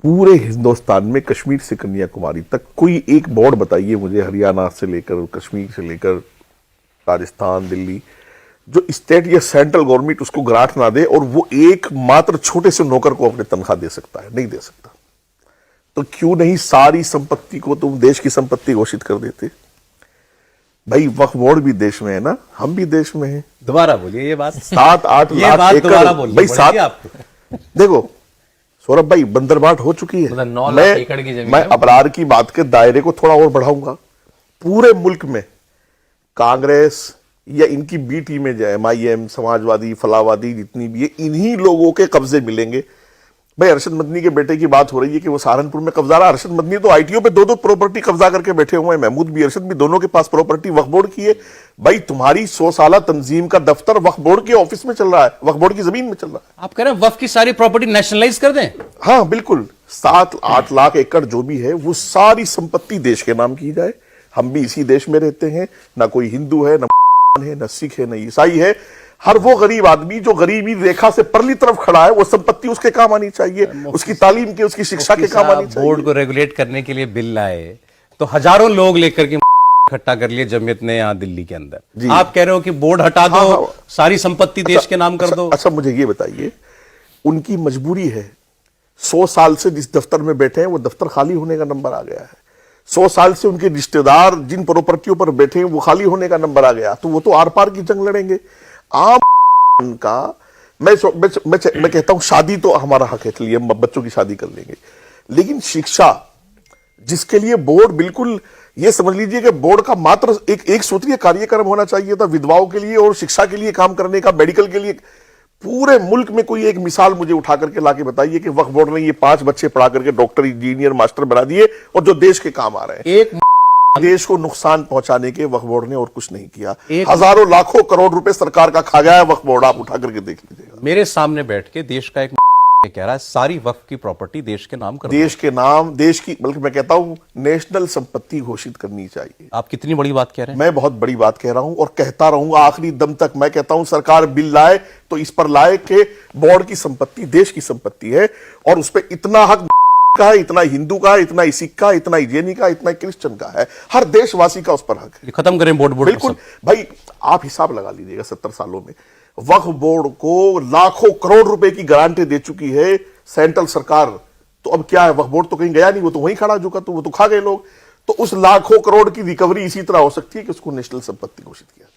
पूरे हिंदुस्तान में कश्मीर से कन्याकुमारी तक कोई एक बोर्ड बताइए मुझे, हरियाणा से लेकर कश्मीर से लेकर राजस्थान, दिल्ली, जो स्टेट या सेंट्रल गवर्नमेंट उसको ग्रांट ना दे और वो एक मात्र छोटे से नौकर को अपने तनख्वाह दे सकता है? नहीं दे सकता। तो क्यों नहीं सारी संपत्ति को तुम देश की संपत्ति घोषित कर देते? भाई वक्फ बोर्ड भी देश में है ना, हम भी देश में हैं। दोबारा बोलिए ये बात। 7-8 लाख एकड़ भाई, 7 आपको देखो सौरभ भाई, बंदरबाट हो चुकी है। मतलब 9 लाख एकड़ की जमीन। मैं अबरार की बात के दायरे को थोड़ा और बढ़ाऊंगा। पूरे मुल्क में कांग्रेस या इनकी बी टीमें जो MIM, समाजवादी, फलावादी जितनी भी है, इन्हीं लोगों के कब्जे मिलेंगे। भाई अरशद मदनी के बेटे की बात हो रही है कि वो सहारनपुर में कब्जा रहा। अरशद मदनी तो ITO पे 2-2 प्रॉपर्टी कब्जा करके बैठे हुए हैं। महमूद भी, अरशद भी, दोनों के पास प्रॉपर्टी वक्फ बोर्ड की है। भाई तुम्हारी 100 साला तंजीम का दफ्तर वक्फ बोर्ड के ऑफिस में चल रहा है, वक्फ बोर्ड की जमीन में चल रहा है। आप कह रहे हैं वक्फ की सारी प्रॉपर्टी नेशनलाइज कर दें? हाँ बिल्कुल, 7-8 लाख एकड़ जो भी है वो सारी संपत्ति देश के नाम की जाए। हम भी इसी देश में रहते हैं, ना कोई हिंदू है, ना सिख है, ना ईसाई है। हर वो गरीब आदमी जो गरीबी रेखा से परली तरफ खड़ा है, वो संपत्ति उसके काम आनी चाहिए, उसकी तालीम के, उसकी शिक्षा के काम आनी चाहिए। बोर्ड को रेगुलेट करने के लिए बिल लाए तो हजारों लोग लेकर के इकट्ठा कर लिए जमीयत ने यहाँ दिल्ली के अंदर। आप कह रहे हो कि बोर्ड हटा दो, हाँ, सारी संपत्ति देश के नाम कर दो। अच्छा मुझे ये बताइए, उनकी मजबूरी है। 100 साल से जिस दफ्तर में बैठे हैं वो दफ्तर खाली होने का नंबर आ गया है। 100 साल से उनके रिश्तेदार जिन प्रॉपर्टियों पर बैठे हैं वो खाली होने का नंबर आ गया, तो वो तो आर पार की जंग लड़ेंगे। आम का मैं कहता हूं शादी तो हमारा हक है, चलिए हम बच्चों की शादी कर लेंगे, लेकिन शिक्षा जिसके लिए बोर्ड बिल्कुल ये समझ लीजिए कि बोर्ड का मात्र एक सूत्रीय कार्यक्रम होना चाहिए था विधवाओं के लिए और शिक्षा के लिए काम करने का, मेडिकल के लिए। पूरे मुल्क में कोई एक मिसाल मुझे उठा करके लाके बताइए कि वक्फ बोर्ड ने ये 5 बच्चे पढ़ा करके डॉक्टर, इंजीनियर, मास्टर बना दिए और जो देश के काम आ रहे हैं। एक देश को नुकसान पहुंचाने के वक्फ बोर्ड ने और कुछ नहीं किया। हजारों लाखों करोड़ रुपए सरकार का खा गया है वक्फ बोर्ड, आप उठा करके देख लीजिएगा। मेरे सामने बैठ के देश का एक कह रहा है सारी वक्फ की प्रॉपर्टी देश के नाम कर दो। देश के नाम, देश की, बल्कि मैं कहता हूं नेशनल संपत्ति घोषित करनी चाहिए। आप कितनी बड़ी बात कह रहे हैं? मैं बहुत बड़ी बात कह रहा हूं और कहता रहूंगा आखिरी दम तक। मैं कहता हूं सरकार बिल लाए तो इस पर लाए कि बोर्ड की संपत्ति देश की संपत्ति है और उस पर इतना हक का है, इतना हिंदू का है, इतना सिख का, इतना जैनी का, इतना क्रिश्चियन का है, हर देशवासी का उस पर हक है। खत्म करें बोर्ड। बिल्कुल भाई, आप हिसाब लगा लीजिएगा 70 सालों में वक्फ बोर्ड को लाखों करोड़ रुपए की गारंटी दे चुकी है सेंट्रल सरकार। तो अब क्या है, वक्फ बोर्ड तो कहीं गया नहीं, वो तो वहीं खड़ा चुका, तो वो तो खा गए लोग। तो उस लाखों करोड़ की रिकवरी इसी तरह हो सकती है कि उसको नेशनल संपत्ति घोषित किया।